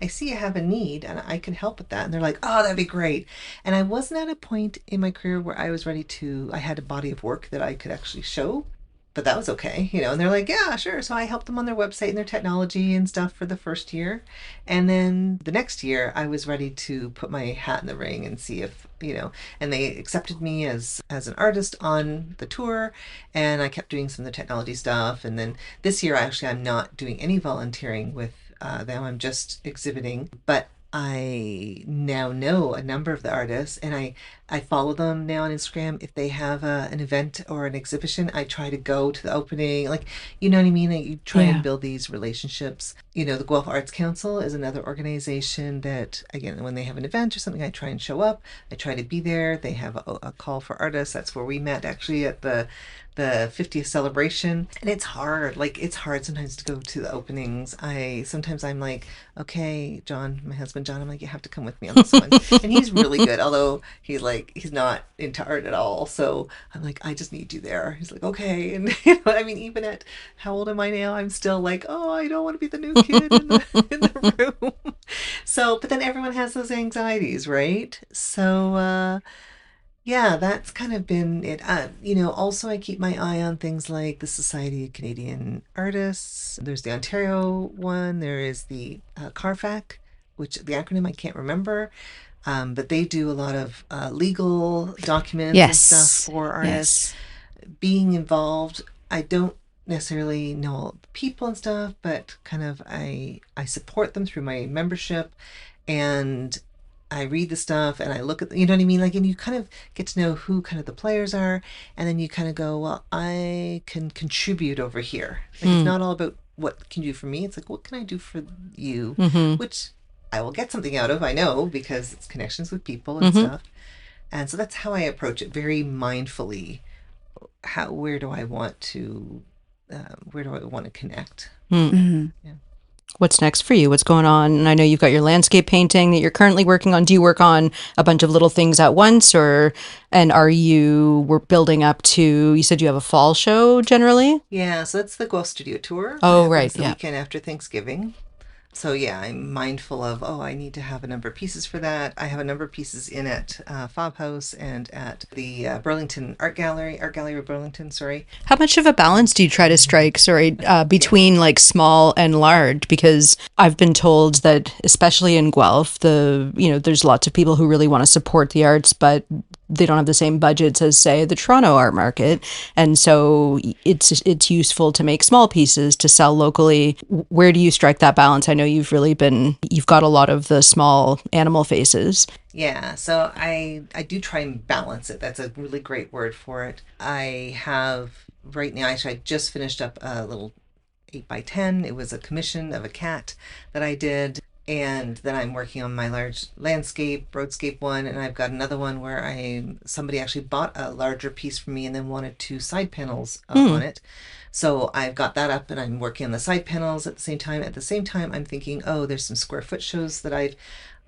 I see you have a need and I can help with that. And they're like, oh, that'd be great. And I wasn't at a point in my career where I was ready I had a body of work that I could actually show, but that was okay, and they're like, yeah, sure. So I helped them on their website and their technology and stuff for the first year. And then the next year I was ready to put my hat in the ring and see if, and they accepted me as an artist on the tour, and I kept doing some of the technology stuff. And then this year, I'm not doing any volunteering with them. I'm just exhibiting, but I now know a number of the artists, and I follow them now on Instagram. If they have an event or an exhibition, I try to go to the opening. Like, you know what I mean? You try and build these relationships. The Guelph Arts Council is another organization that, again, when they have an event or something, I try and show up. I try to be there. They have a call for artists. That's where we met, actually, at the 50th celebration. And it's hard. It's hard sometimes to go to the openings. Sometimes I'm like, okay, John, my husband John, I'm like, you have to come with me on this one. And he's really good, although he's not into art at all. So I'm like, I just need you there. He's like, okay. And even at, how old am I now? I'm still like, oh, I don't want to be the new kid in the room. So, but then everyone has those anxieties, right? So, Yeah, that's kind of been it. Also, I keep my eye on things like the Society of Canadian Artists. There's the Ontario one. There is the CARFAC, which the acronym I can't remember. But they do a lot of legal documents and stuff Yes. for artists. Yes. Being involved, I don't necessarily know all the people and stuff, but kind of I support them through my membership, and I read the stuff and I look at, you know what I mean? Like, and you kind of get to know who kind of the players are, and then you kind of go, well, I can contribute over here. Like, it's not all about what can you do for me. It's like, what can I do for you? Which I will get something out of, I know, because it's connections with people and stuff. And so that's how I approach it, very mindfully. Where do I want to, connect? Mm-hmm. Yeah. What's next for you? What's going on? And I know you've got your landscape painting that you're currently working on. Do you work on a bunch of little things at once, and we're building up to, you said you have a fall show generally? Yeah, so that's the Guelph Studio Tour. Oh, That right. happens the Yeah. weekend after Thanksgiving. So yeah, I'm mindful of, I need to have a number of pieces for that. I have a number of pieces in at Fob House and at the Burlington Art Gallery of Burlington, sorry. How much of a balance do you try to strike, between like small and large? Because I've been told that, especially in Guelph, there's lots of people who really want to support the arts, but they don't have the same budgets as, say, the Toronto art market. And so it's useful to make small pieces to sell locally. Where do you strike that balance? I know you've got a lot of the small animal faces. Yeah, so I do try and balance it. That's a really great word for it. I have right now, actually, I just finished up a little 8x10. It was a commission of a cat that I did. And then I'm working on my large roadscape one, and I've got another one where somebody actually bought a larger piece for me and then wanted 2 side panels on it. So I've got that up, and I'm working on the side panels at the same time. At the same time, I'm thinking, there's some square foot shows that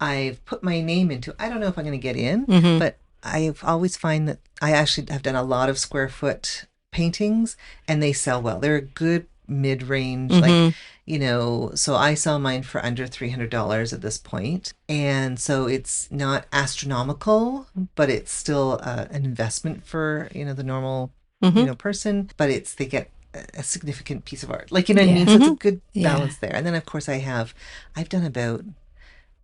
I've put my name into. I don't know if I'm going to get in, but I've always find that I actually have done a lot of square foot paintings, and they sell well. They're a good mid-range, so I sell mine for under $300 at this point. And so it's not astronomical, but it's still an investment for, the normal, person, but they get a significant piece of art. Like, you know what I mean? So it's a good balance there. And then, of course, I've done about,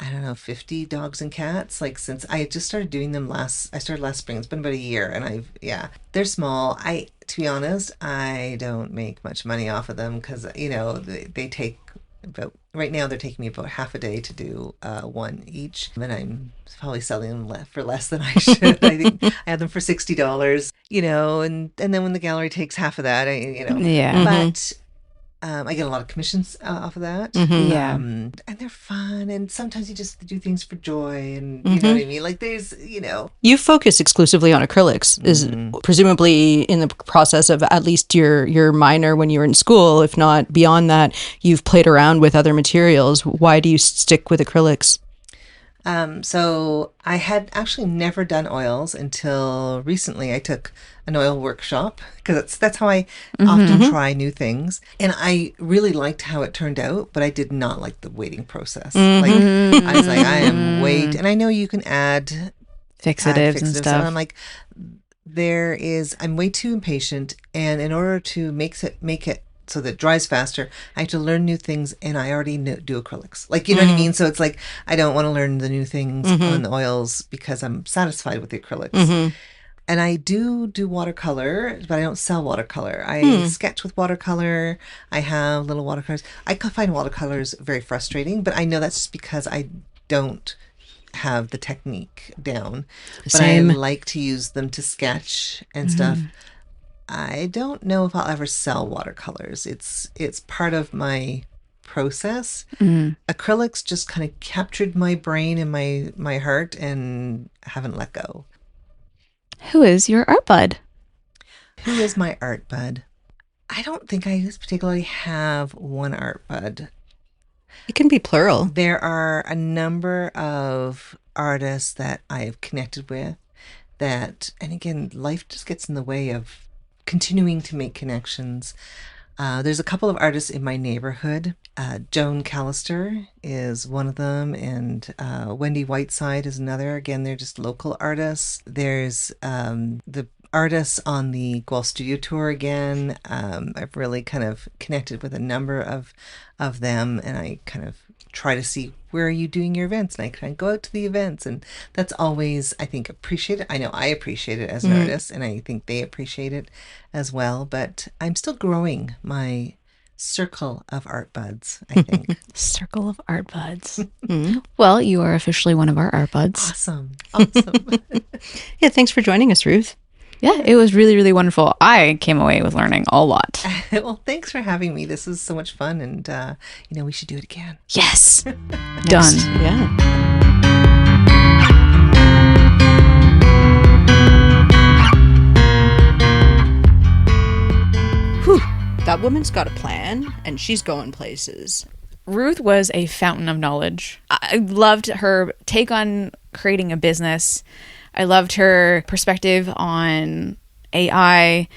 I don't know, 50 dogs and cats. Like, since I just started doing them I started last spring. It's been about a year, and they're small. To be honest, I don't make much money off of them because, they take right now they're taking me about half a day to do one each. And I'm probably selling them for less than I should. I think I had them for $60, and then when the gallery takes half of that, but I get a lot of commissions off of that. Yeah. And they're fun. And sometimes you just do things for joy. And you know what I mean? Like, there's, You focus exclusively on acrylics, is presumably in the process of at least your minor when you were in school. If not beyond that, you've played around with other materials. Why do you stick with acrylics? So I had actually never done oils until recently. I took an oil workshop because that's how I often try new things. And I really liked how it turned out, but I did not like the waiting process. Like, I was like, I am and I know you can add Fixatives and stuff. And I'm like, I'm way too impatient. And in order to make it so that it dries faster, I have to learn new things, and I already do acrylics. Like, you know what I mean? So it's like, I don't want to learn the new things on the oils because I'm satisfied with the acrylics. And I do watercolor, but I don't sell watercolor. I sketch with watercolor. I have little watercolors. I find watercolors very frustrating, but I know that's just because I don't have the technique down. Same. But I like to use them to sketch and stuff. I don't know if I'll ever sell watercolors. It's part of my process. Acrylics just kind of captured my brain and my heart and haven't let go. Who is your art bud? Who is my art bud? I don't think I particularly have one art bud. It can be plural. There are a number of artists that I have connected with and again, life just gets in the way of continuing to make connections. There's a couple of artists in my neighborhood. Joan Callister is one of them, and Wendy Whiteside is another. Again, they're just local artists. There's the artists on the Guelph Studio Tour again. I've really kind of connected with a number of them, and I kind of try to see where are you doing your events, and I kind of go out to the events, and that's always, I think, appreciated. I know I appreciate it as an artist, and I think they appreciate it as well, but I'm still growing my circle of art buds, I think. Circle of art buds. Well, you are officially one of our art buds. Awesome. Yeah, thanks for joining us, Ruth. Yeah, it was really, really wonderful. I came away with learning a lot. Well, thanks for having me. This was so much fun, and we should do it again. Yes. Done. Yeah. Whew. That woman's got a plan, and she's going places. Ruth was a fountain of knowledge. I loved her take on creating a business. I loved her perspective on AI.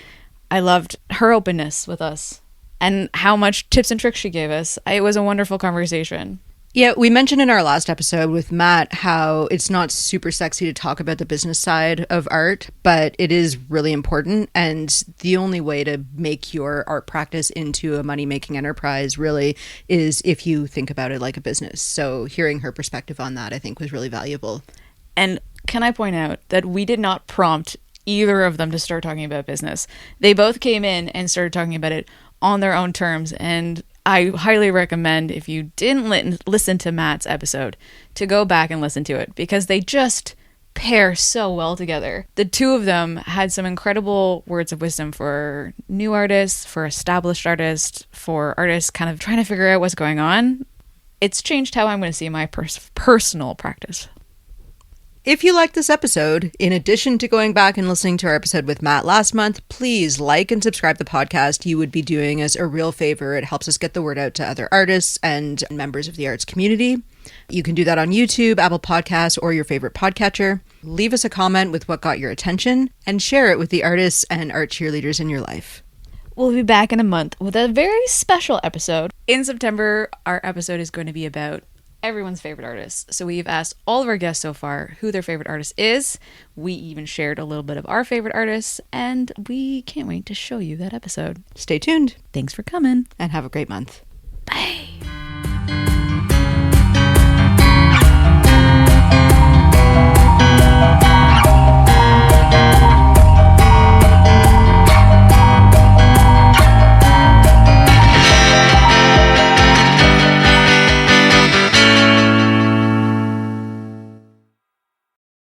I loved her openness with us and how much tips and tricks she gave us. It was a wonderful conversation. Yeah, we mentioned in our last episode with Matt how it's not super sexy to talk about the business side of art, but it is really important. And the only way to make your art practice into a money-making enterprise really is if you think about it like a business. So hearing her perspective on that, I think, was really valuable. And can I point out that we did not prompt either of them to start talking about business. They both came in and started talking about it on their own terms, and I highly recommend, if you didn't listen to Matt's episode, to go back and listen to it, because they just pair so well together. The two of them had some incredible words of wisdom for new artists, for established artists, for artists kind of trying to figure out what's going on. It's changed how I'm going to see my personal practice. If you liked this episode, in addition to going back and listening to our episode with Matt last month, please like and subscribe the podcast. You would be doing us a real favor. It helps us get the word out to other artists and members of the arts community. You can do that on YouTube, Apple Podcasts, or your favorite podcatcher. Leave us a comment with what got your attention and share it with the artists and art cheerleaders in your life. We'll be back in a month with a very special episode. In September, our episode is going to be about everyone's favorite artist. So we've asked all of our guests so far who their favorite artist is. We even shared a little bit of our favorite artists, and we can't wait to show you that episode. Stay tuned. Thanks for coming. And have a great month. Bye.